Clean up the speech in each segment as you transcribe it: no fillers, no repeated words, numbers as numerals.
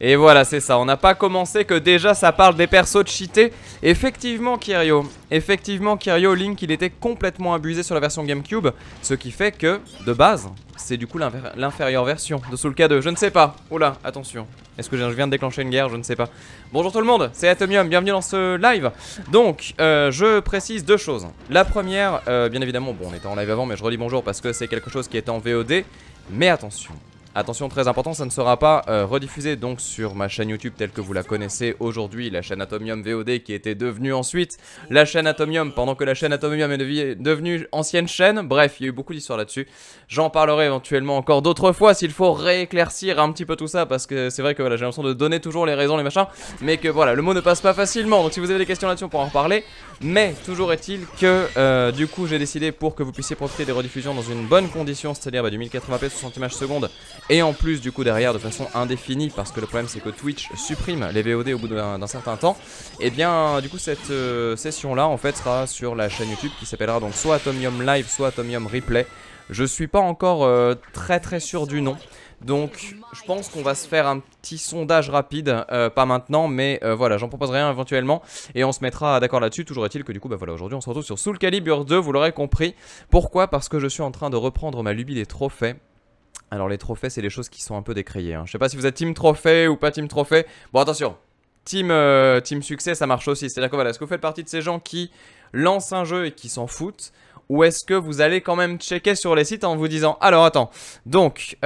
Et voilà, c'est ça, on n'a pas commencé que déjà ça parle des persos cheatés. Effectivement Kirio, Link il était complètement abusé sur la version GameCube. Ce qui fait que, de base, c'est du coup l'inférieure version de Soul K2. Je ne sais pas, oula, attention. Est-ce que je viens de déclencher une guerre? Je ne sais pas. Bonjour tout le monde, c'est Atomium, bienvenue dans ce live. Donc, je précise deux choses. La première, bien évidemment, bon on était en live avant mais je redis bonjour parce que c'est quelque chose qui est en VOD. Mais attention. Attention, très important, ça ne sera pas rediffusé donc sur ma chaîne YouTube telle que vous la connaissez aujourd'hui, la chaîne Atomium VOD qui était devenue ensuite la chaîne Atomium pendant que la chaîne Atomium est devenue ancienne chaîne. Bref, il y a eu beaucoup d'histoires là-dessus. J'en parlerai éventuellement encore d'autres fois s'il faut rééclaircir un petit peu tout ça parce que c'est vrai que voilà, j'ai l'impression de donner toujours les raisons, les machins, mais que voilà, le mot ne passe pas facilement. Donc si vous avez des questions là-dessus, on pourra en reparler. Mais toujours est-il que du coup j'ai décidé pour que vous puissiez profiter des rediffusions dans une bonne condition, c'est-à-dire du 1080p 60 images secondes. Et en plus du coup derrière de façon indéfinie parce que le problème c'est que Twitch supprime les VOD au bout d'un certain temps. Et bien du coup cette session là en fait sera sur la chaîne YouTube qui s'appellera donc soit Atomium Live soit Atomium Replay. Je suis pas encore très sûr du nom. Donc je pense qu'on va se faire un petit sondage rapide, pas maintenant mais voilà, j'en proposerai un éventuellement et on se mettra d'accord là-dessus. Toujours est-il que du coup bah voilà, aujourd'hui on se retrouve sur Soul Calibur 2, vous l'aurez compris. Pourquoi? Parce que je suis en train de reprendre ma lubie des trophées. Alors les trophées c'est les choses qui sont un peu décriées hein. Je sais pas si vous êtes team trophée ou pas team trophée. Bon attention, team succès ça marche aussi. C'est à dire que voilà, est-ce que vous faites partie de ces gens qui lancent un jeu et qui s'en foutent? Ou est-ce que vous allez quand même checker sur les sites en vous disant alors attends, donc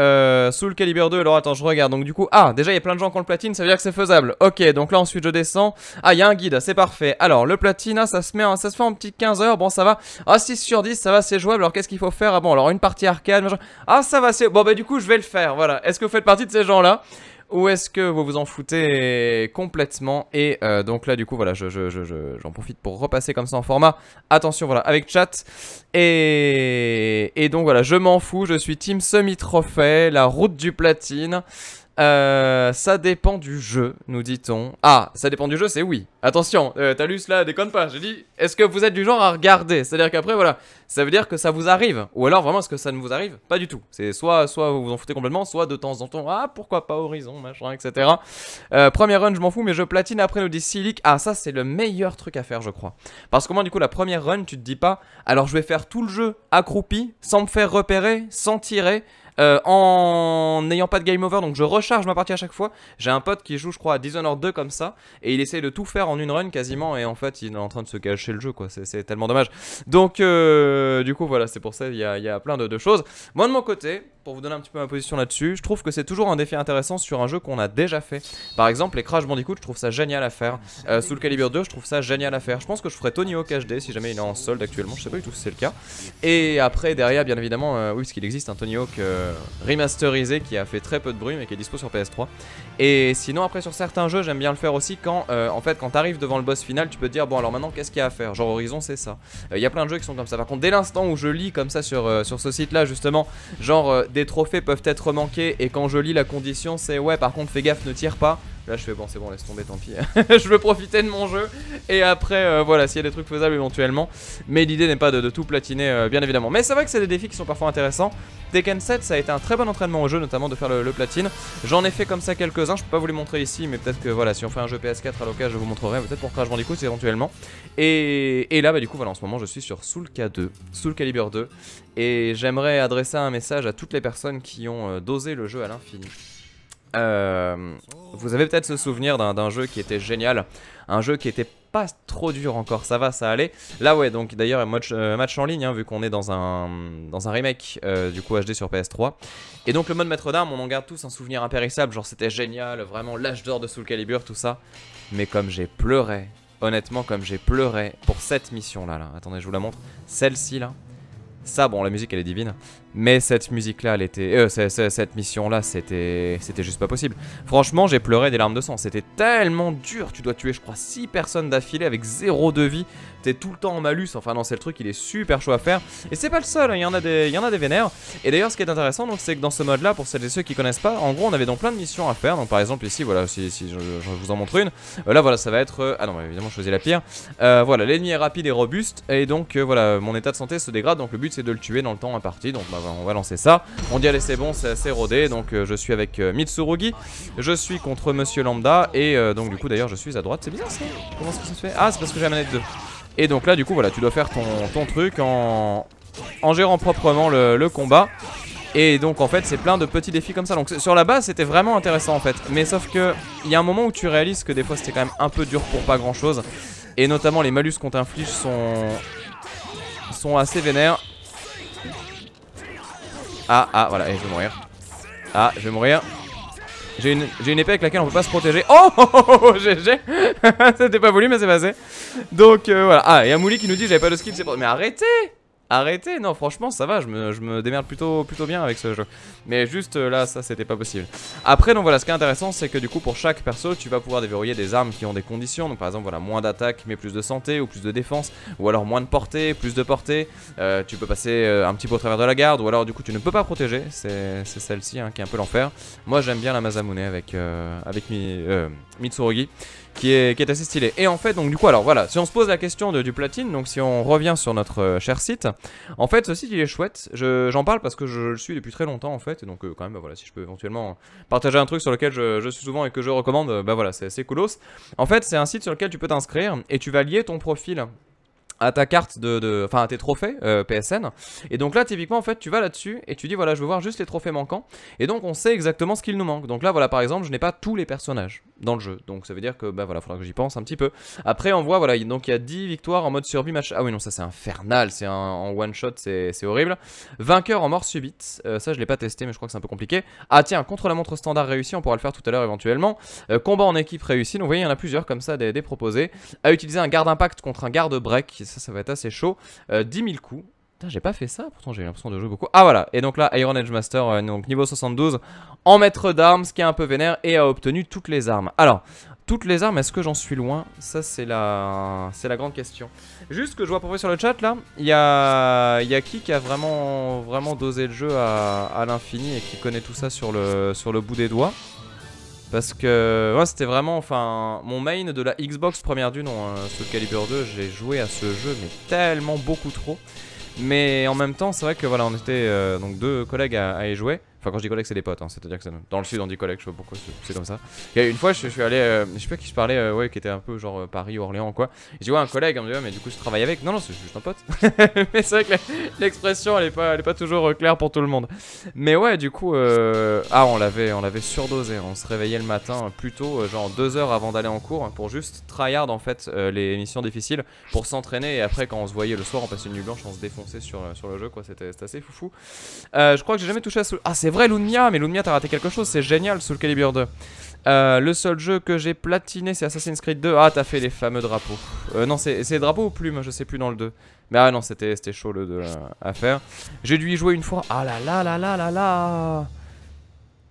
Soul Calibur 2, alors attends je regarde, donc du coup, ah déjà il y a plein de gens qui ont le platine, ça veut dire que c'est faisable. Ok, donc là ensuite je descends, ah il y a un guide, c'est parfait. Alors le platine, ah, ça se fait en petit 15 heures, bon ça va. Ah 6 sur 10, ça va, c'est jouable, alors qu'est-ce qu'il faut faire? Ah bon, alors une partie arcade, machin. Ah ça va, c'est... Bon bah du coup je vais le faire, voilà. Est-ce que vous faites partie de ces gens là? Ou est-ce que vous vous en foutez complètement? Et donc là du coup voilà, j'en profite pour repasser comme ça en format. Attention voilà, avec chat. Et donc voilà, je m'en fous, je suis team semi-trophée, la route du platine. Ça dépend du jeu, nous dit-on. Ah, ça dépend du jeu, c'est oui. Attention, Talus là, déconne pas. J'ai dit, est-ce que vous êtes du genre à regarder? C'est-à-dire qu'après, voilà, ça veut dire que ça vous arrive. Ou alors, vraiment, est-ce que ça ne vous arrive? Pas du tout. C'est soit vous vous en foutez complètement, soit de temps en temps, ah, pourquoi pas Horizon, machin, etc. Première run, je m'en fous, mais je platine après, nous dit Silic. Ah, ça, c'est le meilleur truc à faire, je crois. Parce qu'au moins, du coup, la première run, tu te dis pas, alors je vais faire tout le jeu accroupi, sans me faire repérer, sans tirer. En n'ayant pas de game over, donc je recharge ma partie à chaque fois. J'ai un pote qui joue je crois à Dishonored 2 comme ça, et il essaye de tout faire en une run quasiment, et en fait il est en train de se cacher le jeu quoi, c'est tellement dommage. Donc du coup voilà, c'est pour ça il y a plein de choses. Moi de mon côté, pour vous donner un petit peu ma position là-dessus, je trouve que c'est toujours un défi intéressant sur un jeu qu'on a déjà fait. Par exemple les Crash Bandicoot, je trouve ça génial à faire. Soul Calibur 2, je trouve ça génial à faire. Je pense que je ferai Tony Hawk HD si jamais il est en solde actuellement, je sais pas du tout si c'est le cas. Et après derrière bien évidemment, oui parce qu'il existe un Tony Hawk remasterisé qui a fait très peu de bruit mais qui est dispo sur PS3. Et sinon après sur certains jeux j'aime bien le faire aussi quand en fait quand t'arrives devant le boss final tu peux te dire bon alors maintenant qu'est-ce qu'il y a à faire, genre Horizon c'est ça. Il y a plein de jeux qui sont comme ça. Par contre dès l'instant où je lis comme ça sur ce site là justement, genre des trophées peuvent être manqués et quand je lis la condition c'est ouais par contre fais gaffe ne tire pas. Là je fais bon c'est bon laisse tomber tant pis. Je veux profiter de mon jeu. Et après voilà s'il y a des trucs faisables éventuellement. Mais l'idée n'est pas de tout platiner bien évidemment. Mais c'est vrai que c'est des défis qui sont parfois intéressants. Tekken 7 ça a été un très bon entraînement au jeu, notamment de faire le platine. J'en ai fait comme ça quelques-uns, je peux pas vous les montrer ici. Mais peut-être que voilà si on fait un jeu PS4 à l'occasion je vous montrerai. Peut-être pour Crash Bandicoot éventuellement. Et là bah du coup voilà en ce moment je suis sur Soul K2, Soul Calibur 2. Et j'aimerais adresser un message à toutes les personnes qui ont dosé le jeu à l'infini. Vous avez peut-être ce souvenir d'un jeu qui était génial, un jeu qui était pas trop dur encore, ça va, ça allait. Là ouais, donc d'ailleurs match en ligne, hein, vu qu'on est dans un remake du coup HD sur PS3. Et donc le mode maître d'armes, on en garde tous un souvenir impérissable, genre c'était génial, vraiment l'âge d'or de Soul Calibur, tout ça. Mais comme j'ai pleuré, honnêtement comme j'ai pleuré pour cette mission là, attendez je vous la montre, celle-ci là. Ça bon la musique elle est divine. Mais cette musique là elle était... cette mission là c'était juste pas possible. Franchement j'ai pleuré des larmes de sang. C'était tellement dur. Tu dois tuer je crois 6 personnes d'affilée avec 0 de vie. T'es tout le temps en malus. Enfin non c'est le truc, il est super chaud à faire. Et c'est pas le seul, hein. Il y en a des vénères. Et d'ailleurs ce qui est intéressant donc c'est que dans ce mode là, pour celles et ceux qui connaissent pas, en gros on avait donc plein de missions à faire. Donc par exemple ici voilà, si je vous en montre une, là voilà ça va être... ah non évidemment je choisis la pire. Voilà l'ennemi est rapide et robuste. Et donc voilà mon état de santé se dégrade. Donc le but c'est de le tuer dans le temps imparti. Donc bah on va lancer ça. On dit allez c'est bon, c'est assez rodé. Donc je suis avec Mitsurugi. Je suis contre Monsieur Lambda. Et donc du coup d'ailleurs je suis à droite. C'est bizarre ça. Comment est-ce que ça se fait? Ah c'est parce que j'ai la manette 2. Et donc là du coup voilà, tu dois faire ton truc en gérant proprement le combat. Et donc en fait c'est plein de petits défis comme ça. Donc sur la base c'était vraiment intéressant en fait. Mais sauf que il y a un moment où tu réalises que des fois c'était quand même un peu dur pour pas grand chose. Et notamment les malus qu'on t'inflige sont assez vénères. Ah voilà, et je vais mourir. Ah je vais mourir. J'ai une épée avec laquelle on peut pas se protéger. Oh GG. C'était pas voulu mais c'est passé. Donc voilà. Ah et Amouli qui nous dit j'avais pas de skill, c'est pas... Mais arrêtez. Arrêtez, non franchement ça va, je me démerde plutôt bien avec ce jeu. Mais juste là ça c'était pas possible. Après donc voilà, ce qui est intéressant c'est que du coup pour chaque perso tu vas pouvoir déverrouiller des armes qui ont des conditions. Donc par exemple voilà, moins d'attaque mais plus de santé ou plus de défense. Ou alors moins de portée, plus de portée. Tu peux passer un petit peu au travers de la garde. Ou alors du coup tu ne peux pas protéger. C'est celle-ci hein, qui est un peu l'enfer. Moi j'aime bien la Masamune avec Mitsurugi. Qui est assez stylé. Et en fait donc du coup alors voilà, si on se pose la question du platine, donc si on revient sur notre cher site, en fait ce site il est chouette, j'en parle parce que je le suis depuis très longtemps en fait, et donc quand même bah, voilà, si je peux éventuellement partager un truc sur lequel je suis souvent et que je recommande, bah voilà c'est assez coolos. En fait c'est un site sur lequel tu peux t'inscrire et tu vas lier ton profil à ta carte enfin à tes trophées PSN. Et donc là typiquement en fait tu vas là-dessus et tu dis voilà je veux voir juste les trophées manquants. Et donc on sait exactement ce qu'il nous manque. Donc là voilà par exemple je n'ai pas tous les personnages dans le jeu. Donc ça veut dire que bah voilà faudra que j'y pense un petit peu. Après on voit voilà donc il y a 10 victoires en mode survie match. Ah oui non ça c'est infernal, c'est en one shot, c'est horrible. Vainqueur en mort subite, ça je l'ai pas testé mais je crois que c'est un peu compliqué. Ah tiens, contre la montre standard réussi, on pourra le faire tout à l'heure éventuellement. Combat en équipe réussi, donc vous voyez il y en a plusieurs comme ça des proposés. À utiliser un garde impact contre un garde break, ça va être assez chaud. 10 000 coups. Putain, j'ai pas fait ça, pourtant j'ai l'impression de jouer beaucoup. Ah voilà, et donc là Iron Edge Master, donc niveau 72, en maître d'armes, ce qui est un peu vénère, et a obtenu toutes les armes. Alors, toutes les armes, est-ce que j'en suis loin? Ça c'est la grande question. Juste que je vois à peu près sur le chat là, il y a qui a vraiment dosé le jeu à l'infini et qui connaît tout ça sur le bout des doigts. Parce que ouais, c'était vraiment, enfin, mon main de la Xbox première du nom, Soul Calibur 2, j'ai joué à ce jeu mais tellement beaucoup trop. Mais en même temps, c'est vrai que voilà, on était donc 2 collègues à y jouer. Enfin, quand je dis collègues, c'est des potes, hein, c'est-à-dire que dans le sud, on dit collègues, je sais pas pourquoi, c'est comme ça. Et une fois, je suis allé, je sais pas qui je parlais, ouais, qui était un peu genre Paris ou Orléans, quoi. Et j'ai dit, ouais, un collègue, on me dit, ouais, mais du coup, je travaille avec. Non, c'est juste un pote. Mais c'est vrai que l'expression, elle est pas toujours claire pour tout le monde. Mais ouais, du coup, ah, on l'avait surdosé. On se réveillait le matin plus tôt, genre 2 heures avant d'aller en cours, pour juste tryhard en fait les missions difficiles, pour s'entraîner. Et après, quand on se voyait le soir, on passait une nuit blanche, on se défonçait sur le jeu, quoi. C'était assez foufou. Je crois que j'ai jamais touché à ce. Ah, c'est vrai Lumia, mais Lumia t'as raté quelque chose, c'est génial Soul Calibur 2. Le seul jeu que j'ai platiné c'est Assassin's Creed 2. Ah t'as fait les fameux drapeaux. Non c'est drapeaux ou plumes, je sais plus dans le 2. Mais ah non c'était chaud le 2 à faire. J'ai dû y jouer une fois. Ah là là là là là là.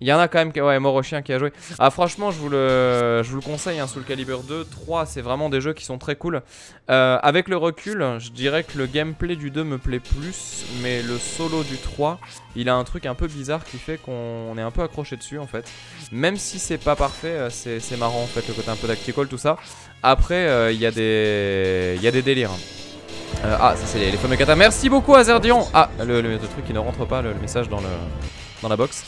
Il y en a quand même qui, ouais, mort au chien qui a joué. Ah franchement je vous le conseille hein, Soul Calibur 2, 3 c'est vraiment des jeux qui sont très cool. Avec le recul je dirais que le gameplay du 2 me plaît plus. Mais le solo du 3 il a un truc un peu bizarre qui fait qu'on est un peu accroché dessus en fait. Même si c'est pas parfait c'est marrant en fait le côté un peu tactical tout ça. Après il y a des délires. Ah ça c'est les fameux katas. Merci beaucoup Azerdion. Ah le truc qui ne rentre pas le message dans la box.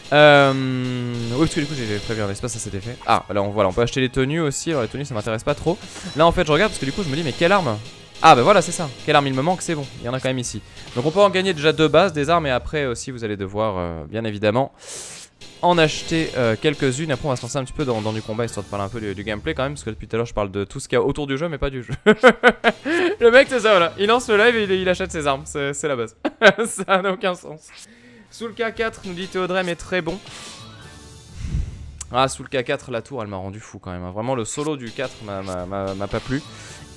Oui parce que du coup j'ai prévu un espace, ça s'était fait. Ah là voilà on peut acheter les tenues aussi. Alors les tenues ça m'intéresse pas trop. Là en fait je regarde parce que du coup je me dis mais quelle arme. Ah bah voilà c'est ça, quelle arme il me manque, c'est bon, il y en a quand même ici. Donc on peut en gagner déjà de base des armes. Et après aussi vous allez devoir bien évidemment en acheter quelques-unes. Après on va se lancer un petit peu dans du combat histoire de parler un peu du gameplay quand même. Parce que depuis tout à l'heure je parle de tout ce qu'il y a autour du jeu mais pas du jeu. Le mec c'est ça voilà, il lance le live et il achète ses armes, c'est la base. Ça n'a aucun sens. Soul K4 nous dit Théodrem est très bon. Ah Soul K4 la tour elle m'a rendu fou quand même. Vraiment le solo du 4 m'a pas plu.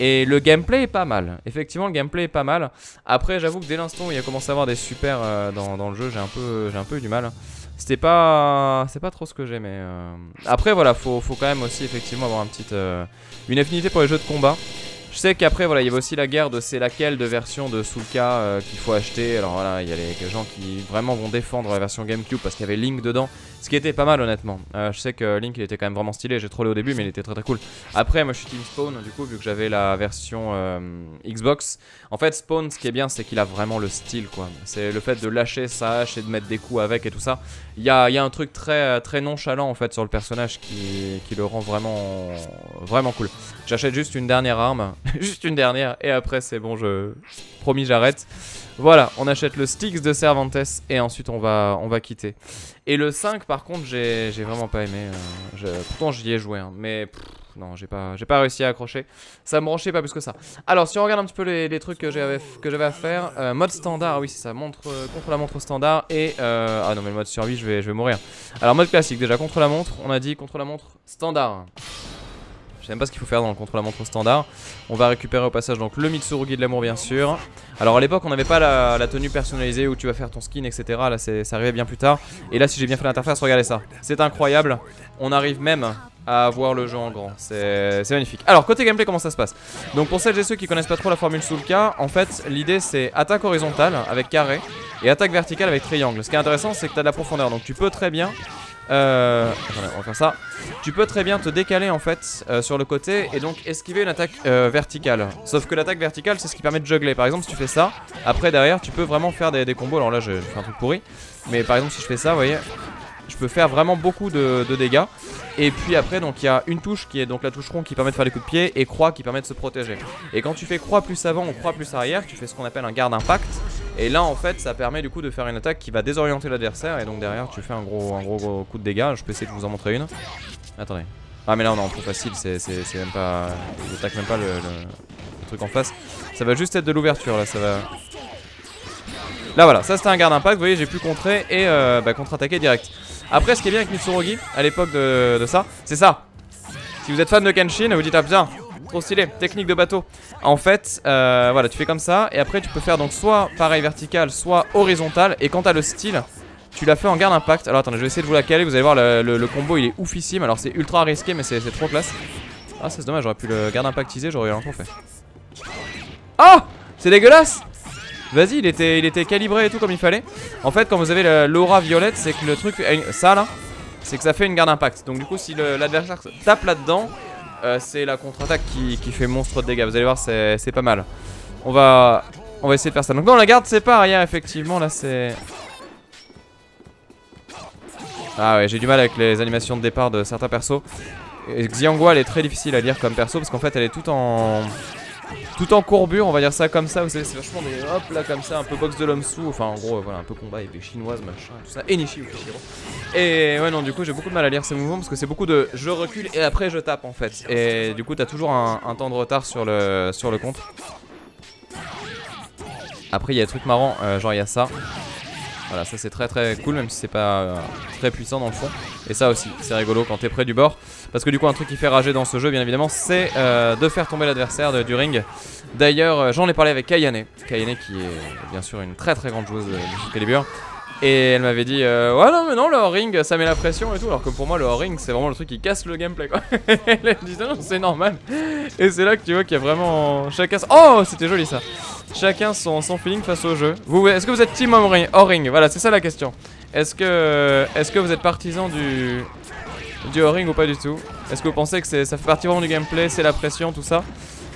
Et le gameplay est pas mal. Effectivement le gameplay est pas mal. Après j'avoue que dès l'instant où il a commencé à avoir des super dans le jeu j'ai un peu eu du mal. C'est pas trop ce que j'aimais. Après voilà faut quand même aussi effectivement avoir une affinité pour les jeux de combat. Je sais qu'après voilà il y avait aussi la guerre de c'est laquelle de version de Soulka qu'il faut acheter. Alors voilà il y a les gens qui vraiment vont défendre la version GameCube parce qu'il y avait Link dedans Ce qui était pas mal honnêtement. Je sais que Link il était quand même vraiment stylé, j'ai trollé au début mais il était très très cool. Après moi je suis Team Spawn du coup vu que j'avais la version Xbox. En fait Spawn ce qui est bien c'est qu'il a vraiment le style quoi. C'est le fait de lâcher sa hache et de mettre des coups avec et tout ça. Il y a un truc très nonchalant en fait sur le personnage qui le rend vraiment cool. J'achète juste une dernière arme, juste une dernière et après c'est bon promis j'arrête. Voilà, on achète le Styx de Cervantes et ensuite on va quitter. Et le 5 par contre j'ai vraiment pas aimé. Pourtant j'y ai joué hein, mais non j'ai pas réussi à accrocher. Ça me branchait pas plus que ça. Alors si on regarde un petit peu les trucs que j'avais à faire, mode standard, oui c'est ça, contre la montre standard et ah non mais le mode survie je vais mourir. Alors mode classique déjà contre la montre, on a dit contre la montre standard. Je sais même pas ce qu'il faut faire dans le contre-la-montre standard. On va récupérer au passage donc le Mitsurugi de l'amour bien sûr. Alors à l'époque on n'avait pas la tenue personnalisée où tu vas faire ton skin etc. Là ça arrivait bien plus tard. Et là si j'ai bien fait l'interface, regardez ça. C'est incroyable. On arrive même à voir le jeu en grand. C'est magnifique. Alors côté gameplay comment ça se passe? Donc pour celles et ceux qui connaissent pas trop la formule Soulka, en fait l'idée c'est attaque horizontale avec carré et attaque verticale avec triangle. Ce qui est intéressant c'est que tu as de la profondeur. Donc tu peux très bien... attendez, on va faire ça. Tu peux très bien te décaler en fait sur le côté et donc esquiver une attaque verticale. Sauf que l'attaque verticale c'est ce qui permet de juggler. Par exemple si tu fais ça, après derrière tu peux vraiment faire des combos. Alors là je fais un truc pourri. Mais par exemple si je fais ça, vous voyez, je peux faire vraiment beaucoup de dégâts. Et puis après donc il y a une touche qui est donc la touche rond qui permet de faire des coups de pied et croix qui permet de se protéger. Et quand tu fais croix plus avant ou croix plus arrière, tu fais ce qu'on appelle un garde impact. Et là en fait ça permet du coup de faire une attaque qui va désorienter l'adversaire. Et donc derrière tu fais un gros coup de dégâts. Je peux essayer de vous en montrer une. Attendez. Ah mais là on est en trop facile, c'est même pas... J'attaque même pas le truc en face. Ça va juste être de l'ouverture là, ça va... Là voilà, ça c'était un garde impact, vous voyez j'ai pu contrer et contre-attaquer direct. Après ce qui est bien avec Mitsurugi à l'époque de ça, c'est ça. Si vous êtes fan de Kenshin, vous dites ah putain, trop stylé, technique de bateau. En fait, voilà, tu fais comme ça et après tu peux faire donc soit pareil vertical, soit horizontal. Et quand t'as le style, tu l'as fait en garde impact. Alors attendez, je vais essayer de vous la caler, vous allez voir le combo il est oufissime. Alors c'est ultra risqué mais c'est trop classe. Ah c'est dommage, j'aurais pu le garde impactiser, j'aurais rien trop fait. Oh, c'est dégueulasse. Vas-y, il était calibré et tout comme il fallait. En fait, quand vous avez l'aura violette, c'est que le truc, ça là, c'est que ça fait une garde impact. Donc du coup, si l'adversaire tape là-dedans, c'est la contre-attaque qui fait monstre de dégâts. Vous allez voir, c'est pas mal. On va essayer de faire ça. Donc non, la garde c'est pas arrière, effectivement, là c'est... Ah ouais, j'ai du mal avec les animations de départ de certains persos. Xianghua, elle est très difficile à lire comme perso parce qu'en fait, elle est tout en courbure, on va dire ça comme ça. Vous savez, c'est vachement des hop là comme ça, un peu boxe de l'homme sous. Enfin, en gros, voilà, un peu combat épée chinoise, machin, tout ça. Enishi ou Kishiro. Et ouais, non, du coup, j'ai beaucoup de mal à lire ces mouvements parce que c'est beaucoup de je recule et après je tape en fait. Et du coup, t'as toujours un temps de retard sur le contre. Après, il y a des trucs marrants, genre il y a ça. Voilà, ça c'est très cool, même si c'est pas très puissant dans le fond. Et ça aussi, c'est rigolo quand t'es près du bord. Parce que du coup, un truc qui fait rager dans ce jeu, bien évidemment, c'est de faire tomber l'adversaire du ring. D'ailleurs, j'en ai parlé avec Kayane. Kayane qui est bien sûr une très grande joueuse de Soul Calibur. Et elle m'avait dit ouais non mais non, le hors-ring ça met la pression et tout. Alors que pour moi le hors-ring c'est vraiment le truc qui casse le gameplay quoi. Elle disait non c'est normal. Et c'est là que tu vois qu'il y a vraiment chacun... Oh c'était joli ça. Chacun son feeling face au jeu. Est-ce que vous êtes team hors-ring? Voilà c'est ça la question. Est-ce que vous êtes partisan du hors-ring ou pas du tout? Est-ce que vous pensez que ça fait partie vraiment du gameplay, c'est la pression tout ça?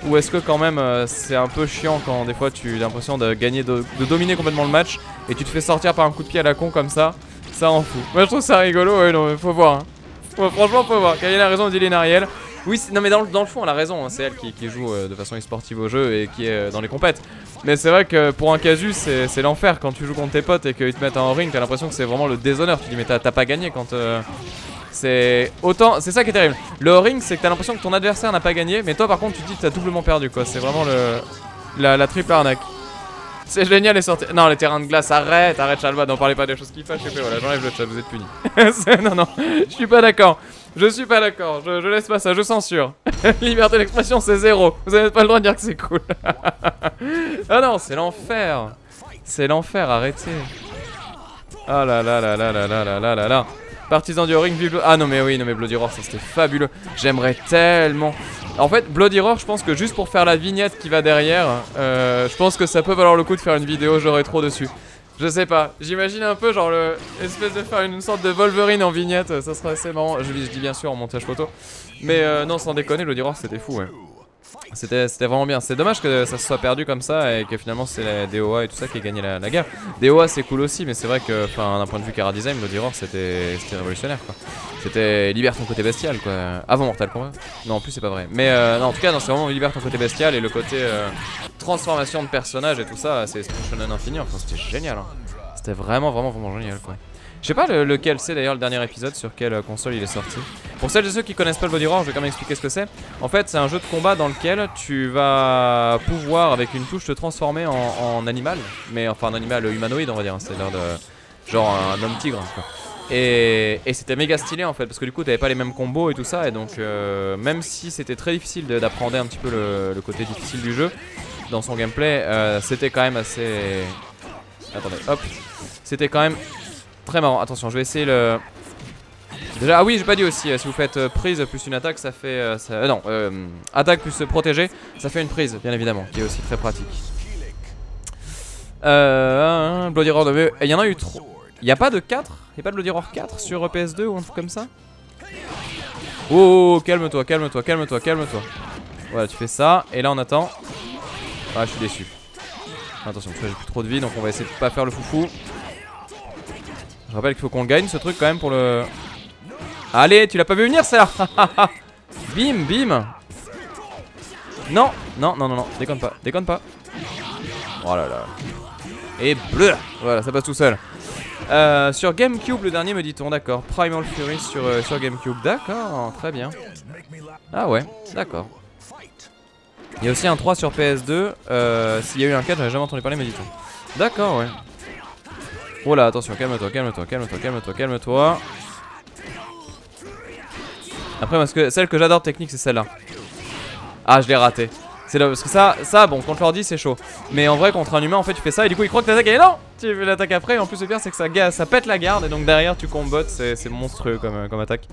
Ou est-ce que quand même c'est un peu chiant quand des fois tu as l'impression de gagner, de dominer complètement le match et tu te fais sortir par un coup de pied à la con comme ça? Ça en fout. Moi je trouve ça rigolo, ouais non mais faut voir hein. Franchement faut voir. Kayane a raison, dit Ariel. Oui non mais dans le fond elle a raison hein. C'est elle qui joue de façon e-sportive au jeu et qui est dans les compètes. Mais c'est vrai que pour un casus c'est l'enfer quand tu joues contre tes potes et qu'ils te mettent en ring. T'as l'impression que c'est vraiment le déshonneur. Tu dis mais t'as pas gagné quand... C'est ça qui est terrible. Le ring c'est que t'as l'impression que ton adversaire n'a pas gagné, mais toi par contre tu te dis que t'as doublement perdu quoi. C'est vraiment la triple arnaque. C'est génial les sorties. Non les terrains de glace, arrête Chalva, n'en parlez pas des choses qui fâchent. Voilà, j'enlève le chat, vous êtes punis. Non, je suis pas d'accord. Je laisse pas ça, je censure. Liberté d'expression c'est 0. Vous avez pas le droit de dire que c'est cool. Ah non, c'est l'enfer. C'est l'enfer, arrêtez. Ah là là là là là là là là là là. Partisan du ring, vive... Ah non mais oui, non mais Bloody Roar ça c'était fabuleux. J'aimerais tellement... En fait Bloody Roar je pense que juste pour faire la vignette qui va derrière je pense que ça peut valoir le coup de faire une vidéo jeu rétro dessus. Je sais pas, j'imagine un peu genre le espèce de faire une sorte de Wolverine en vignette, ça serait assez marrant. Je dis bien sûr en montage photo. Mais non, sans déconner, Bloody Roar c'était fou, ouais. C'était vraiment bien. C'est dommage que ça se soit perdu comme ça et que finalement c'est la DOA et tout ça qui a gagné la guerre. DOA c'est cool aussi, mais c'est vrai que d'un point de vue Cara Design, Bloody Roar c'était révolutionnaire quoi. C'était libère ton côté bestial quoi. Avant Mortal Kombat. Non, en plus c'est pas vrai. Mais non, en tout cas, non, c'est vraiment libère ton côté bestial et le côté transformation de personnage et tout ça, c'est Shonen Infini. Enfin, c'était génial. Hein. C'était vraiment génial quoi. Je sais pas lequel c'est d'ailleurs le dernier épisode, sur quelle console il est sorti. Pour celles et ceux qui connaissent pas le Bloody Roar, je vais quand même expliquer ce que c'est. En fait, c'est un jeu de combat dans lequel tu vas pouvoir, avec une touche, te transformer en animal. Mais enfin, un animal humanoïde, on va dire. C'est-à-dire genre un homme tigre. Quoi. Et c'était méga stylé en fait, parce que du coup, t'avais pas les mêmes combos et tout ça. Et donc, même si c'était très difficile d'apprendre un petit peu le côté difficile du jeu, dans son gameplay, c'était quand même assez... Attendez, hop. C'était quand même... très marrant, attention, je vais essayer le... Déjà, ah oui, j'ai pas dit aussi, si vous faites prise plus une attaque, ça fait... non, attaque plus protéger, ça fait une prise, bien évidemment, qui est aussi très pratique. Bloody Roar 2, il y en a eu trop. Il y a pas de 4? Il y a pas de Bloody Roar 4 sur PS2 ou un truc comme ça? Oh, calme-toi, calme-toi, calme-toi, calme-toi. Voilà, tu fais ça, et là on attend. Ah, je suis déçu. Attention, parce que j'ai plus trop de vie, donc on va essayer de pas faire le foufou. Je rappelle qu'il faut qu'on le gagne ce truc quand même pour le... Allez, tu l'as pas vu venir ça. Bim, bim. Non, non, non, non, non, déconne pas, déconne pas. Oh là là. Et bleu. Voilà, ça passe tout seul. Sur GameCube le dernier me dit-on, d'accord. Primal Fury sur GameCube, d'accord, très bien. Ah ouais, d'accord. Il y a aussi un 3 sur PS2. S'il y a eu un 4, j'avais jamais entendu parler, me dit-on. D'accord, ouais. Oh là, attention, calme-toi, calme-toi, calme-toi, calme-toi, calme-toi. Après, parce que celle que j'adore technique, c'est celle-là. Ah, je l'ai raté. C'est là, parce que ça, bon, contre l'ordi, c'est chaud. Mais en vrai, contre un humain, en fait, tu fais ça et du coup, il croit que t'attaques et non, tu fais l'attaque après. Et en plus, le pire, c'est que ça pète la garde et donc derrière, tu combottes. C'est monstrueux comme attaque.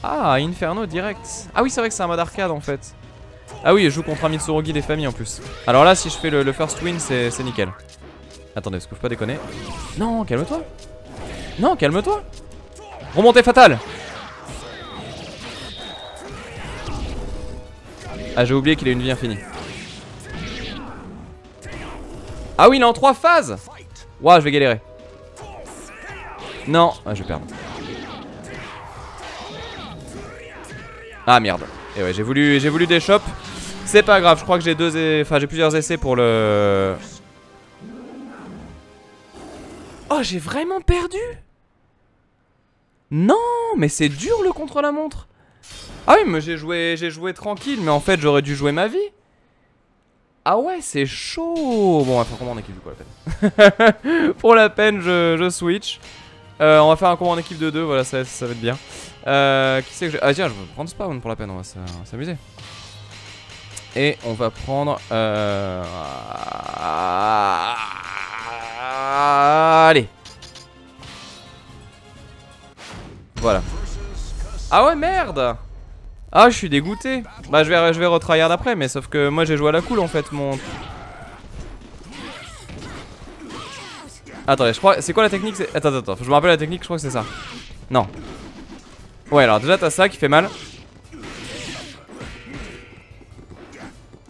Ah, Inferno direct. Ah oui, c'est vrai que c'est un mode arcade en fait. Ah oui, je joue contre un Mitsurugi des familles en plus. Alors là, si je fais le first win, c'est nickel. Attendez, est-ce que je peux pas déconner? Non, calme-toi. Non, calme-toi. Remontée fatale. Ah, j'ai oublié qu'il a une vie infinie. Ah oui, il est en 3 phases. Ouah, je vais galérer. Non, ah, je vais perdre. Ah merde. Et ouais, j'ai voulu des shops. C'est pas grave, je crois que j'ai j'ai plusieurs essais pour le... Oh, j'ai vraiment perdu? Non, mais c'est dur le contre-la-montre. Ah oui, mais j'ai joué tranquille, mais en fait j'aurais dû jouer ma vie. Ah ouais, c'est chaud. Bon, on va faire un combat en équipe du coup, la peine. Pour la peine, je switch. On va faire un combat en équipe de 2, voilà, ça va être bien. Qui c'est que ah tiens, je vais prendre Spawn pour la peine, on va s'amuser. Et on va prendre... Allez. Voilà. Ah ouais, merde. Ah, je suis dégoûté. Bah, je vais retryhard après, mais sauf que moi j'ai joué à la cool en fait. Attendez, je crois. C'est quoi la technique? Attends, je me rappelle la technique, je crois que c'est ça. Non. Ouais, alors déjà t'as ça qui fait mal.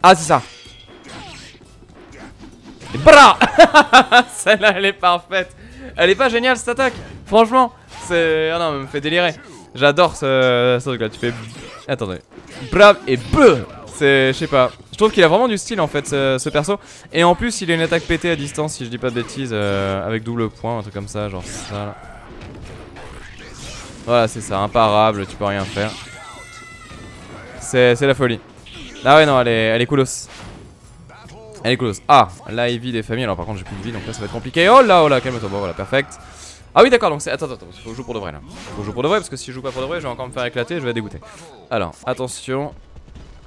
Ah, c'est ça. Et bra. Celle-là, elle est parfaite. Elle est pas géniale cette attaque. Franchement, c'est... Ah non, elle me fait délirer. J'adore ce truc là, tu fais... Attendez. Brave et bleu. C'est... Je sais pas. Je trouve qu'il a vraiment du style en fait ce perso. Et en plus il a une attaque pétée à distance si je dis pas de bêtises. Avec double point, un truc comme ça, genre ça là. Voilà, c'est ça, imparable, tu peux rien faire. C'est la folie. Ah ouais non, elle est coolos. Elle est coolos. Ah, là il vit des familles, alors par contre j'ai plus de vie donc là ça va être compliqué. Oh là, calme-toi, bon voilà, perfect. Ah oui d'accord, donc c'est... Attends, il faut que je joue pour de vrai là. Faut que je joue pour de vrai parce que si je joue pas pour de vrai je vais encore me faire éclater, je vais dégoûter. Alors, attention.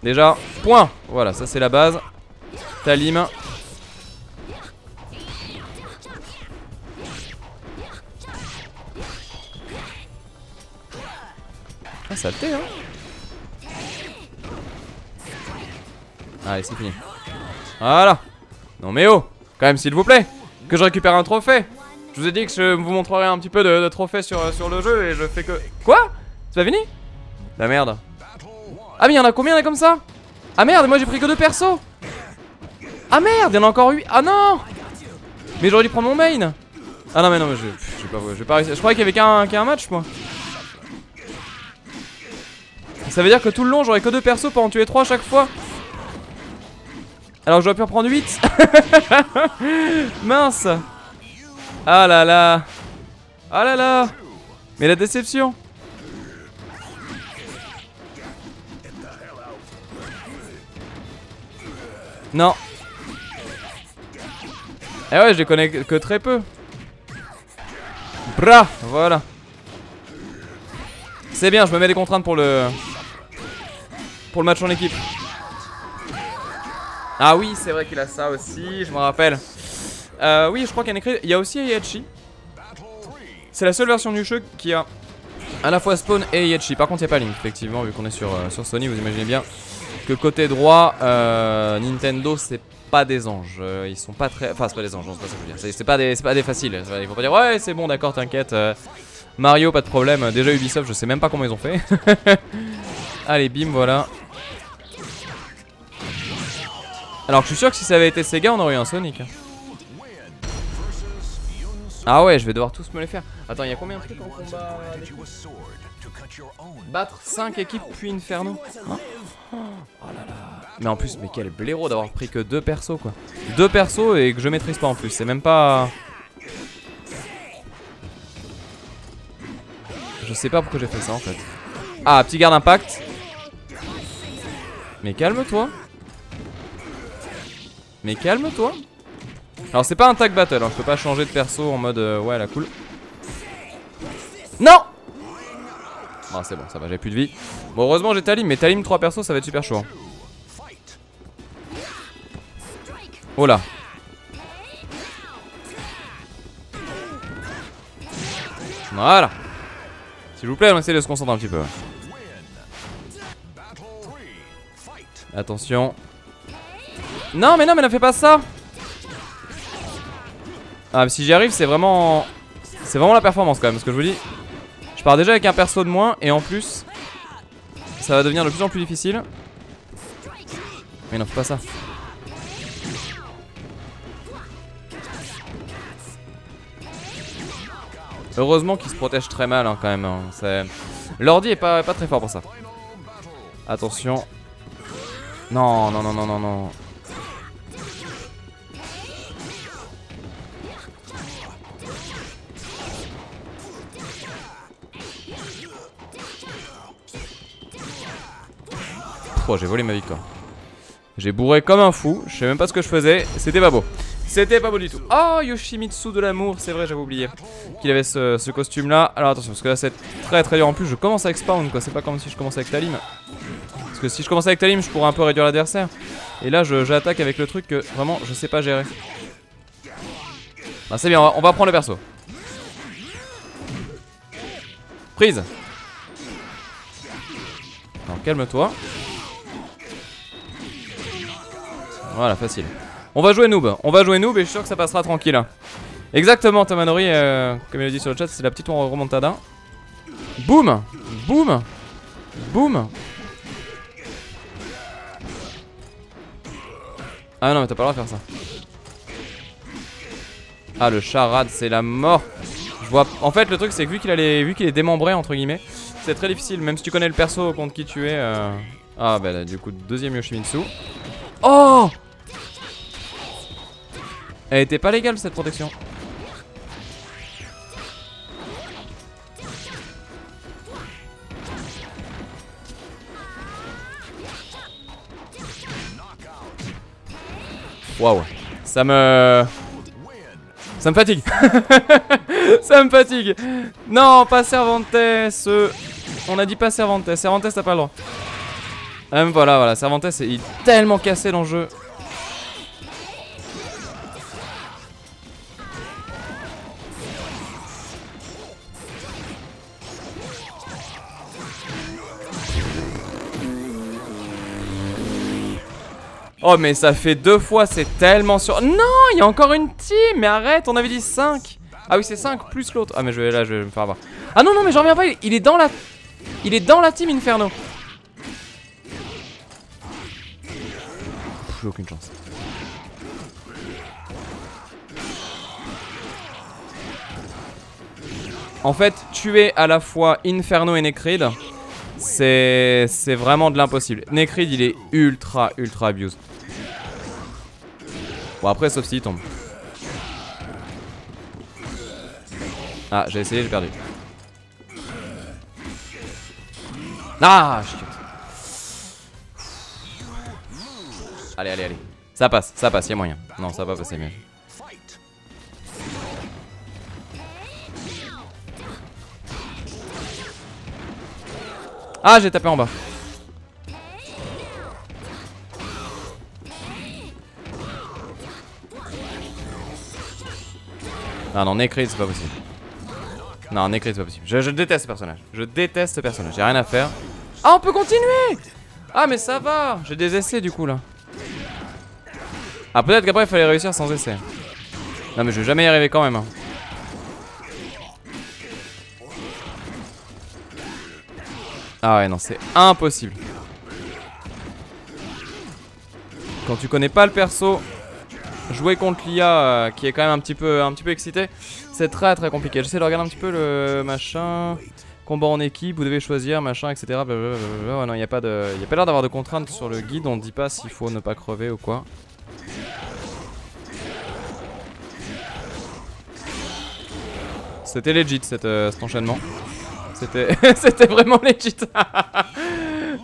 Déjà, point. Voilà, ça c'est la base. Talim. Ah, saleté hein. Allez, c'est fini. Voilà. Non mais oh, quand même s'il vous plaît, que je récupère un trophée. Je vous ai dit que je vous montrerai un petit peu de trophées sur le jeu et je fais que... Quoi? C'est pas fini? La merde. Ah mais y'en a combien là comme ça? Ah merde, moi j'ai pris que 2 persos. Ah merde, y'en a encore 8. Ah non. Mais j'aurais dû prendre mon main. Ah non mais non mais je vais pas réussir. Je croyais qu'il y avait qu'un match moi. Ça veut dire que tout le long j'aurais que 2 persos pour en tuer 3 à chaque fois. Alors j'aurais pu en prendre 8. Mince. Ah là là. Ah là là. Mais la déception. Non. Eh ouais, je les connais que très peu. Bra, voilà. C'est bien, je me mets des contraintes pour le match en équipe. Ah oui, c'est vrai qu'il a ça aussi, je me rappelle. Oui, je crois qu'il y a écrit. Il y a aussi Heihachi. C'est la seule version du jeu qui a à la fois Spawn et Heihachi. Par contre, il n'y a pas Link, effectivement, vu qu'on est sur Sony. Vous imaginez bien que côté droit, Nintendo, c'est pas des anges. Ils sont pas très. Enfin, c'est pas des anges, non, c'est pas ça que je veux dire. C'est pas des faciles. Il faut pas dire, ouais, c'est bon, d'accord, t'inquiète. Mario, pas de problème. Déjà, Ubisoft, je sais même pas comment ils ont fait. Allez, bim, voilà. Alors, je suis sûr que si ça avait été Sega, on aurait eu un Sonic. Ah ouais, je vais devoir tous me les faire. Attends, il y a combien de trucs en combat avec... Battre 5 équipes puis Inferno. Oh là là. Mais en plus, mais quel blaireau d'avoir pris que 2 persos quoi. 2 persos et que je maîtrise pas en plus. C'est même pas... Je sais pas pourquoi j'ai fait ça en fait. Ah, petit garde impact. Mais calme-toi. Mais calme-toi. Alors c'est pas un tag battle, hein. Je peux pas changer de perso en mode ouais la cool. Non. Ah c'est bon, ça va, j'ai plus de vie. Bon heureusement j'ai Talim, mais Talim 3 persos ça va être super chaud hein. Oh là. Voilà. S'il vous plaît on essaie de se concentrer un petit peu. Attention. Non mais ne fais pas ça. Ah mais si j'y arrive c'est vraiment la performance quand même. Parce que je vous dis, je pars déjà avec un perso de moins. Et en plus ça va devenir de plus en plus difficile. Mais non, faut pas ça. Heureusement qu'il se protège très mal hein, quand même hein. L'ordi est pas très fort pour ça. Attention. Non. Oh, j'ai volé ma victoire. J'ai bourré comme un fou. Je sais même pas ce que je faisais. C'était pas beau. C'était pas beau du tout. Oh, Yoshimitsu de l'amour. C'est vrai, j'avais oublié qu'il avait ce costume là. Alors attention, parce que là c'est très dur. En plus, je commence avec Spawn quoi. C'est pas comme si je commençais avec Talim. Parce que si je commençais avec Talim, je pourrais un peu réduire l'adversaire. Et là, j'attaque avec le truc que vraiment je sais pas gérer. Ah, c'est bien, on va prendre le perso. Prise. Alors calme-toi. Voilà, facile. On va jouer noob et je suis sûr que ça passera tranquille. Exactement, Tamanori, comme il a dit sur le chat, c'est la petite remontada. Boum. Boum. Boum. Ah non mais t'as pas le droit de faire ça. Ah le charade c'est la mort. Je vois. En fait le truc c'est que vu qu'il est démembré entre guillemets, c'est très difficile même si tu connais le perso contre qui tu es. Ah bah là, du coup deuxième Yoshimitsu. Oh. Elle était pas légale cette protection. Waouh. Ça me fatigue. Ça me fatigue. Non, pas Cervantes. On a dit pas Cervantes. Cervantes t'as pas le droit. Voilà, Cervantes il est tellement cassé dans le jeu. Oh mais ça fait 2 fois, c'est tellement sûr. Non, il y a encore une team. Mais arrête, on avait dit 5. Ah oui, c'est 5 plus l'autre. Ah, mais là, je vais me faire avoir. Ah non, non, mais j'en reviens pas. Il est dans la. Il est dans la team Inferno. J'ai aucune chance. En fait, tuer à la fois Inferno et Necrid, c'est vraiment de l'impossible. Necrid, il est ultra abuse. Bon, après, sauf s'il tombe. Ah, j'ai essayé, j'ai perdu. Ah, chut. Allez, allez, allez. Ça passe, y'a moyen. Non, ça va passer mieux. Ah, j'ai tapé en bas. Ah non, Necrid, c'est pas possible. Non, Necrid, c'est pas possible. Je déteste ce personnage. Je déteste ce personnage. J'ai rien à faire. Ah, on peut continuer! Ah, mais ça va. J'ai des essais du coup là. Ah, peut-être qu'après il fallait réussir sans essai. Non, mais je vais jamais y arriver quand même. Hein. Ah ouais, non, c'est impossible. Quand tu connais pas le perso, jouer contre l'IA qui est quand même un petit peu excité, c'est très compliqué. J'essaie de regarder un petit peu le machin. Combat en équipe, vous devez choisir, machin, etc. Blablabla. Ouais, non, il n'y a pas l'air d'avoir de contraintes sur le guide. On ne dit pas s'il faut ne pas crever ou quoi. C'était legit cet enchaînement. C'était vraiment legit.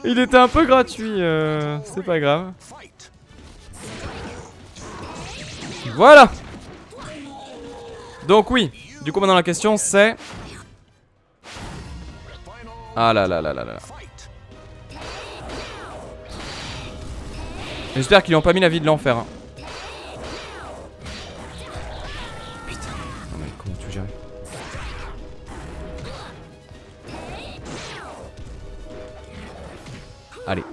Il était un peu gratuit, c'est pas grave. Voilà. Donc oui, du coup maintenant la question c'est... Ah là là là là là. J'espère qu'ils lui ont pas mis la vie de l'enfer. Hein. Putain, non mais comment tu gères? Allez.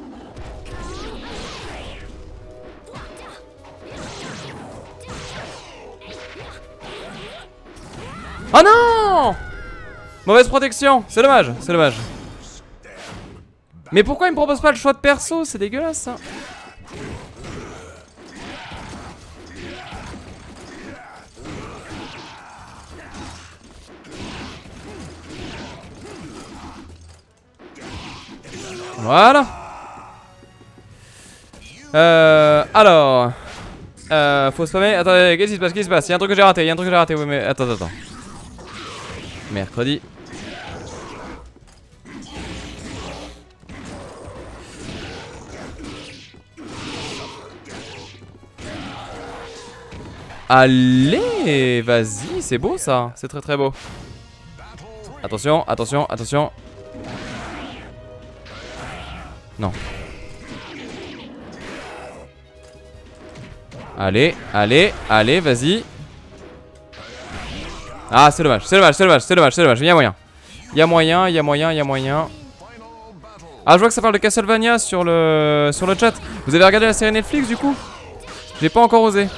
Oh non! Mauvaise protection, c'est dommage, c'est dommage. Mais pourquoi il me propose pas le choix de perso? C'est dégueulasse ça. Voilà. Alors. Faut spammer. Attendez, qu'est-ce qui se passe? Qu'est-ce qui se passe? Y'a un truc que j'ai raté, oui, mais attends. Mercredi. Allez, vas-y, c'est beau ça. C'est très beau. Attention. Non. Allez, vas-y. Ah, c'est dommage. Y'a moyen. Ah, je vois que ça parle de Castlevania sur le chat. Vous avez regardé la série Netflix du coup? J'ai pas encore osé.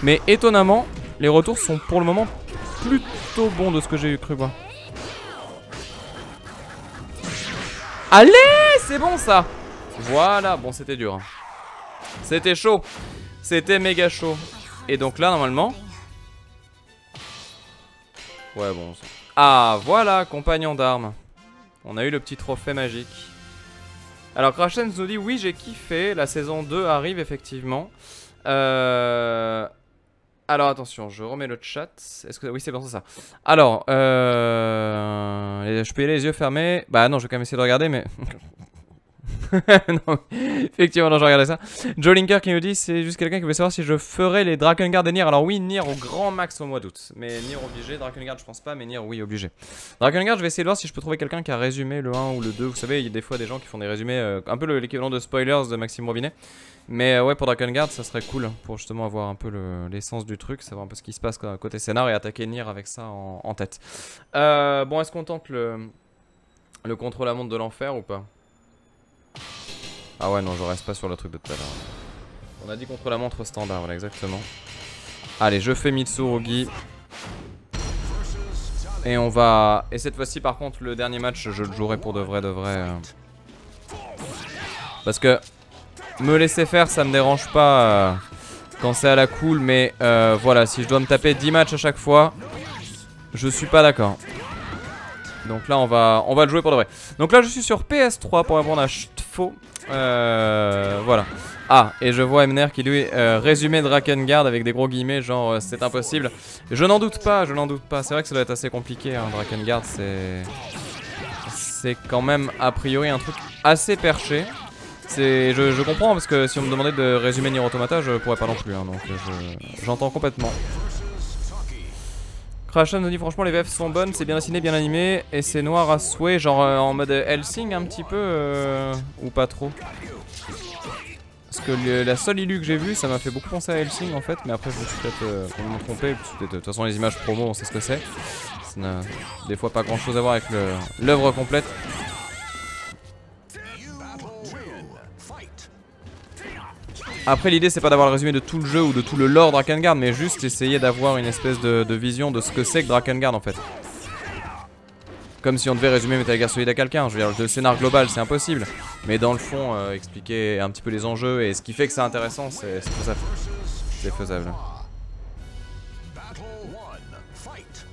Mais étonnamment, les retours sont pour le moment plutôt bons de ce que j'ai cru voir. Allez, c'est bon ça. Voilà, bon c'était dur. Hein. C'était chaud. C'était méga chaud. Et donc là, normalement... Ouais, bon... Ah, voilà, compagnon d'armes. On a eu le petit trophée magique. Alors, Crashens nous dit, oui, j'ai kiffé. La saison 2 arrive, effectivement. Alors, attention, je remets le chat. Est-ce que... Oui, c'est bon, c'est ça. Alors, je peux y aller les yeux fermés. Bah non, je vais quand même essayer de regarder, mais... non, effectivement, non, je regardais ça. Joe Linker qui nous dit, c'est juste quelqu'un qui veut savoir si je ferai les Drakengard et Nier. Alors oui, Nier au grand max au mois d'août. Mais Nier obligé, Drakengard je pense pas, mais Nier oui obligé. Drakengard, je vais essayer de voir si je peux trouver quelqu'un qui a résumé le 1 ou le 2. Vous savez, il y a des fois des gens qui font des résumés, un peu l'équivalent de spoilers de Maxime Robinet. Mais ouais, pour Drakengard, ça serait cool pour justement avoir un peu l'essence du truc, savoir un peu ce qui se passe côté scénar et attaquer Nier avec ça en tête. Bon, est-ce qu'on tente le contrôle à montre de l'enfer ou pas? Ah ouais, non, je reste pas sur le truc de tout à l'heure. On a dit contre la montre standard, voilà exactement. Allez, je fais Mitsurugi. Et on va... Et cette fois-ci par contre le dernier match je le jouerai pour de vrai Parce que me laisser faire ça me dérange pas quand c'est à la cool. Mais voilà, si je dois me taper 10 matchs à chaque fois, je suis pas d'accord. Donc là on va le jouer pour de vrai. Donc là je suis sur PS3 pour répondre à Chtfo. Voilà. Ah, et je vois MNR qui lui résumé Drakengard avec des gros guillemets, genre c'est impossible. Je n'en doute pas, je n'en doute pas. C'est vrai que ça doit être assez compliqué, hein, Drakengard, c'est quand même a priori un truc assez perché. Je comprends parce que si on me demandait de résumer Nier Automata, je pourrais pas non plus, hein, donc j'entends complètement. Crasham nous dit franchement les VF sont bonnes, c'est bien dessiné, bien animé et c'est noir à souhait, genre en mode Hellsing un petit peu ou pas trop. Parce que la seule illu que j'ai vue, ça m'a fait beaucoup penser à Hellsing en fait, mais après je me suis peut-être trompé. De toute façon les images promo on sait ce que c'est. Ça n'a des fois pas grand chose à voir avec l'œuvre complète. Après l'idée c'est pas d'avoir le résumé de tout le jeu ou de tout le lore Drakengard, mais juste essayer d'avoir une espèce de vision de ce que c'est que Drakengard en fait. Comme si on devait résumer Metal Gear Solid à quelqu'un. Je veux dire, le scénar global c'est impossible, mais dans le fond expliquer un petit peu les enjeux et ce qui fait que c'est intéressant, c'est faisable. C'est faisable.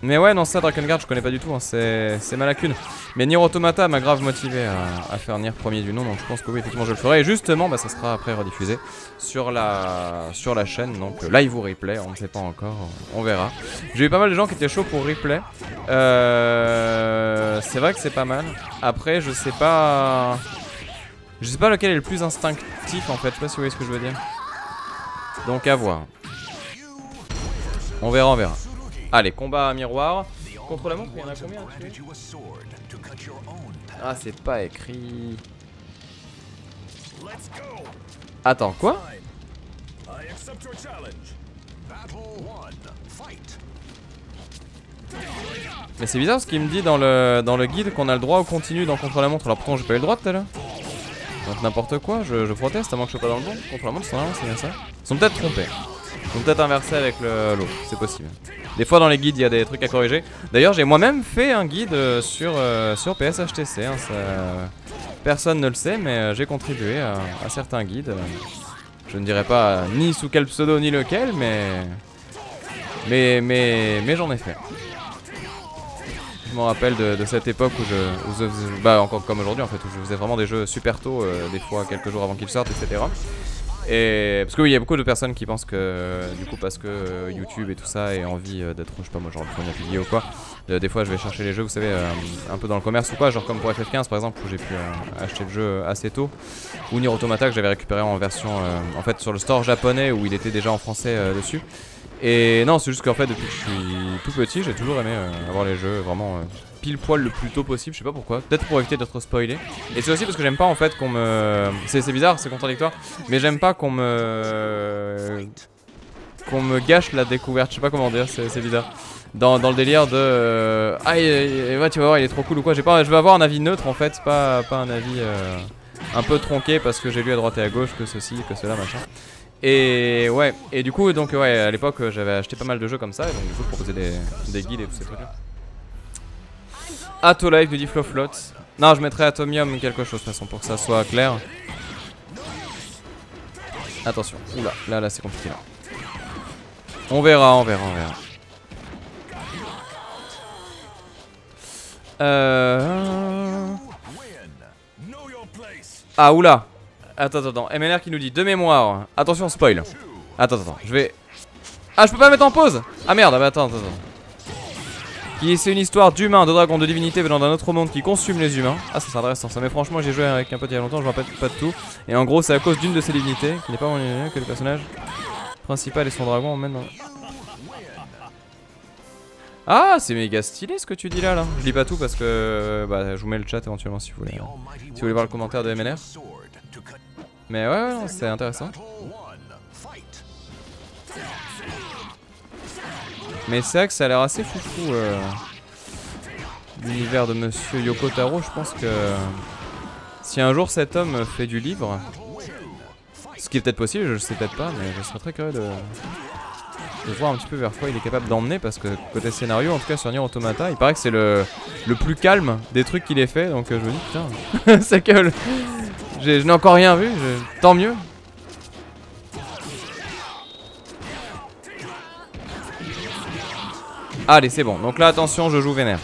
Mais ouais, non, ça Drakengard je connais pas du tout, hein. C'est ma lacune. Mais Nier Automata m'a grave motivé à faire Nier premier du nom, donc je pense que oui, effectivement je le ferai. Et justement, bah, ça sera après rediffusé sur la chaîne, donc live ou replay, on ne sait pas encore, on verra. J'ai eu pas mal de gens qui étaient chauds pour replay. C'est vrai que c'est pas mal. Après, je sais pas lequel est le plus instinctif en fait, je sais pas si vous voyez ce que je veux dire. Donc à voir. On verra, on verra. Allez, combat à miroir. Contre la montre, il y en a combien à tuer? Ah, c'est pas écrit. Attends, quoi? Mais c'est bizarre ce qu'il me dit dans le guide qu'on a le droit au continu dans contre la montre. Alors pourtant j'ai pas eu le droit tout à l'heure. Donc n'importe quoi, je proteste à moins que je sois pas dans le bon. Contre la montre, c'est bien ça. Ils sont peut-être trompés. Ils sont peut-être inversés avec l'autre, c'est possible. Des fois dans les guides il y a des trucs à corriger. D'ailleurs j'ai moi-même fait un guide sur PSHTC, hein, personne ne le sait, mais j'ai contribué à certains guides. Je ne dirais pas ni sous quel pseudo ni lequel, mais j'en ai fait. Je me rappelle de cette époque où je bah encore comme aujourd'hui en fait, où je faisais vraiment des jeux super tôt, des fois quelques jours avant qu'ils sortent, etc. Et parce que oui, il y a beaucoup de personnes qui pensent que du coup parce que YouTube et tout ça et envie d'être, je sais pas moi, genre le premier pilier ou quoi, des fois je vais chercher les jeux, vous savez, un peu dans le commerce ou quoi, genre comme pour FF15 par exemple où j'ai pu acheter le jeu assez tôt, ou Nier Automata que j'avais récupéré en version en fait sur le store japonais où il était déjà en français dessus. Et non, c'est juste qu'en fait depuis que je suis tout petit j'ai toujours aimé avoir les jeux vraiment pile poil le plus tôt possible, je sais pas pourquoi, peut-être pour éviter d'être spoilé. Et c'est aussi parce que j'aime pas en fait qu'on me... C'est bizarre, c'est contradictoire, mais j'aime pas qu'on me gâche la découverte, je sais pas comment dire, c'est bizarre. Dans le délire de ah ouais, tu vas voir il est trop cool ou quoi, je veux avoir un avis neutre en fait, pas un avis un peu tronqué parce que j'ai lu à droite et à gauche que ceci, que cela, machin. Et ouais, et du coup donc ouais, à l'époque j'avais acheté pas mal de jeux comme ça et donc du coup je proposais des guides et tous ces trucs là. Atolive nous dit Flowflot. Non, je mettrais Atomium quelque chose de toute façon pour que ça soit clair. Attention, oula, là c'est compliqué là. On verra. Ah oula. Attends, MNR qui nous dit de mémoire. Attention spoil. Attends, je vais... Ah je peux pas mettre en pause. Ah merde, bah attends. C'est une histoire d'humains, de dragons, de divinités venant d'un autre monde qui consument les humains. Ah ça c'est intéressant ça, mais franchement j'ai joué avec un pote il y a longtemps, je me rappelle pas de tout. Et en gros c'est à cause d'une de ces divinités, qui n'est pas mon idée, que le personnage principal et son dragon emmènent dans... Ah c'est méga stylé ce que tu dis là. Je lis pas tout parce que bah, je vous mets le chat éventuellement si vous voulez. Si vous voulez voir le commentaire de MNR. Mais ouais, c'est intéressant. Mais c'est vrai que ça a l'air assez foufou l'univers de Monsieur Yoko Taro. Je pense que si un jour cet homme fait du livre, Ce qui est peut-être possible, je sais peut-être pas, mais je serais très curieux de voir un petit peu vers quoi il est capable d'emmener, parce que côté scénario, en tout cas sur Nier Automata, il paraît que c'est le plus calme des trucs qu'il ait fait, donc je me dis putain, c'est que je n'ai encore rien vu, tant mieux. Allez, c'est bon, donc là attention, je joue vénère.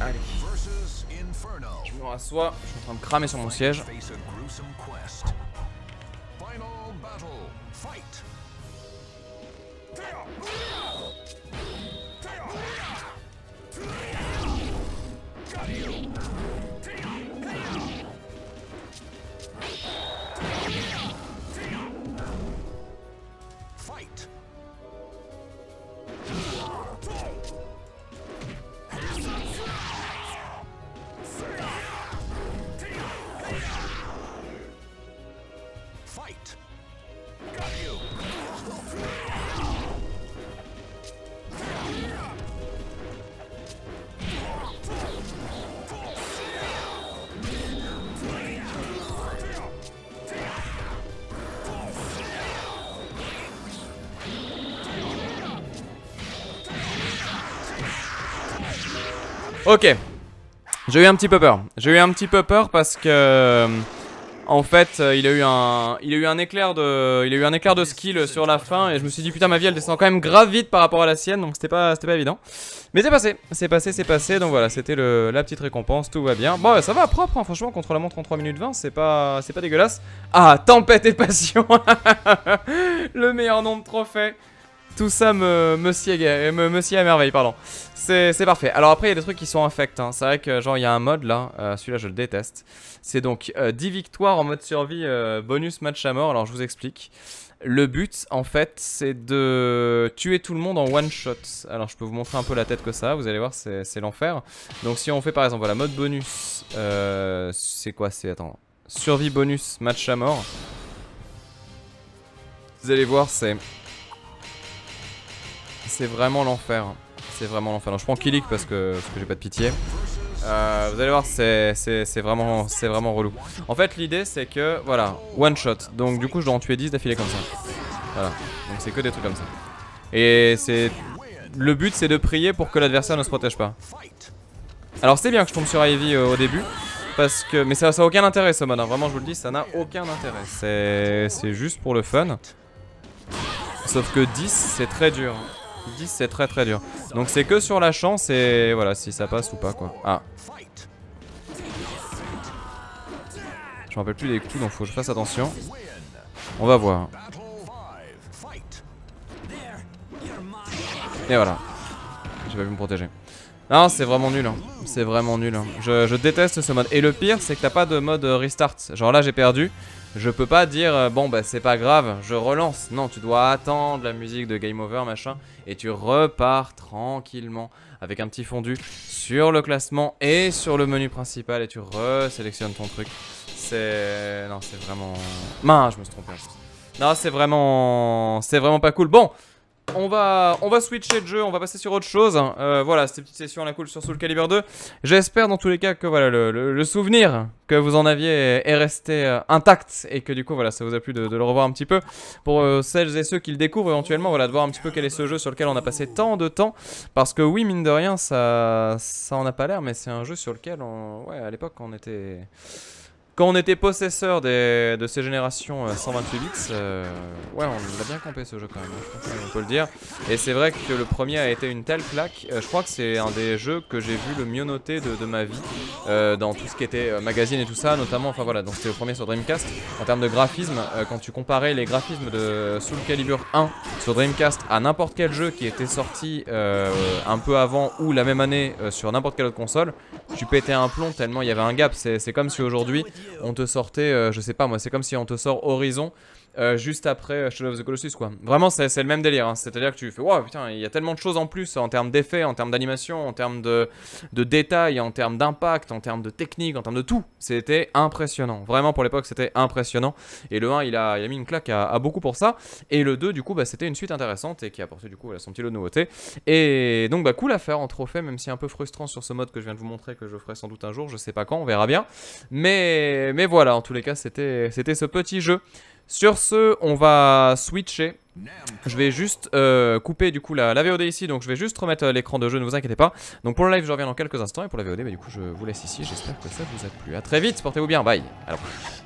Allez. Je me rassois, je suis en train de cramer sur mon siège. Ok, j'ai eu un petit peu peur. J'ai eu un petit peu peur parce que en fait, il a eu un éclair de skill sur la fin et je me suis dit putain ma vie elle descend quand même grave vite par rapport à la sienne, donc c'était pas évident. Mais c'est passé, donc voilà, c'était la petite récompense, tout va bien. Bon, ça va propre, hein, franchement, contre la montre en 3 minutes 20, c'est pas dégueulasse. Ah, tempête et passion. Le meilleur nom de trophée. Tout ça me sied à merveille, pardon. C'est parfait. Alors après, il y a des trucs qui sont infects. Hein. C'est vrai que genre, il y a un mode là, celui-là je le déteste. C'est donc 10 victoires en mode survie, bonus match à mort. Alors je vous explique. Le but, en fait, c'est de tuer tout le monde en one shot. Alors je peux vous montrer un peu la tête que ça, vous allez voir, c'est l'enfer. Donc si on fait par exemple, voilà, mode bonus, c'est quoi? Attends, survie bonus match à mort. Vous allez voir, c'est vraiment l'enfer. C'est vraiment l'enfer. Je prends Kilik parce que j'ai pas de pitié. Vous allez voir, c'est vraiment relou. En fait, l'idée c'est que, voilà, one shot. Donc du coup, je dois en tuer 10 d'affilée comme ça. Voilà. Donc c'est que des trucs comme ça. Et le but c'est de prier pour que l'adversaire ne se protège pas. Alors c'est bien que je tombe sur Ivy au début. Parce que, mais ça a aucun intérêt ce mode. Hein. Vraiment, je vous le dis, ça n'a aucun intérêt. C'est juste pour le fun. Sauf que 10 c'est très dur. 10 c'est très dur. Donc c'est que sur la chance et voilà si ça passe ou pas quoi. Ah. Je me rappelle plus des coups donc faut que je fasse attention. On va voir. Et voilà. J'ai pas pu me protéger. Non c'est vraiment nul hein. C'est vraiment nul hein. Je déteste ce mode. Et le pire c'est que t'as pas de mode restart. Genre là j'ai perdu. Je peux pas dire bon bah c'est pas grave, je relance. Non, tu dois attendre la musique de Game Over machin et tu repars tranquillement avec un petit fondu sur le classement et sur le menu principal et tu resélectionnes ton truc. Non, c'est vraiment mince, je me suis trompé. Non, c'est vraiment pas cool. Bon, on va switcher de jeu, on va passer sur autre chose. Voilà, cette petite session à la cool sur Soul Calibur 2. J'espère dans tous les cas que voilà, le souvenir que vous en aviez est resté intact et que du coup voilà, ça vous a plu de le revoir un petit peu. Pour celles et ceux qui le découvrent éventuellement, voilà, de voir un petit peu quel est ce jeu sur lequel on a passé tant de temps. Parce que oui, mine de rien, ça en a pas l'air, mais c'est un jeu sur lequel ouais, à l'époque on était... Quand on était possesseur de ces générations 128 bits, ouais, on l'a bien campé ce jeu quand même, je pense qu'on peut le dire. Et c'est vrai que le premier a été une telle claque, je crois que c'est un des jeux que j'ai vu le mieux noté de ma vie, dans tout ce qui était magazine et tout ça, notamment, enfin voilà, donc c'était le premier sur Dreamcast. En termes de graphisme, quand tu comparais les graphismes de Soul Calibur 1 sur Dreamcast à n'importe quel jeu qui était sorti un peu avant ou la même année sur n'importe quelle autre console, tu pétais un plomb tellement il y avait un gap. C'est comme si aujourd'hui on te sortait, je sais pas moi, c'est comme si on te sort Horizon juste après Shadow of the Colossus quoi. Vraiment c'est le même délire, hein. C'est-à-dire que tu fais wow putain il y a tellement de choses en plus en termes d'effets, en termes d'animation, en termes de détails, en termes d'impact, en termes de technique, en termes de tout. C'était impressionnant, vraiment pour l'époque c'était impressionnant. Et le 1 il a mis une claque à beaucoup pour ça. Et le 2 du coup bah, c'était une suite intéressante et qui a apporté du coup voilà, son petit lot de nouveautés. Et donc bah cool à faire en trophée, même si un peu frustrant sur ce mode que je viens de vous montrer, que je ferai sans doute un jour, je sais pas quand, on verra bien. Mais voilà, en tous les cas c'était ce petit jeu. Sur ce, on va switcher. Je vais juste couper du coup la VOD ici, donc je vais juste remettre l'écran de jeu, ne vous inquiétez pas. Donc pour le live je reviens dans quelques instants et pour la VOD bah, du coup je vous laisse ici, j'espère que ça vous a plu. A très vite, portez-vous bien, bye. À la prochaine.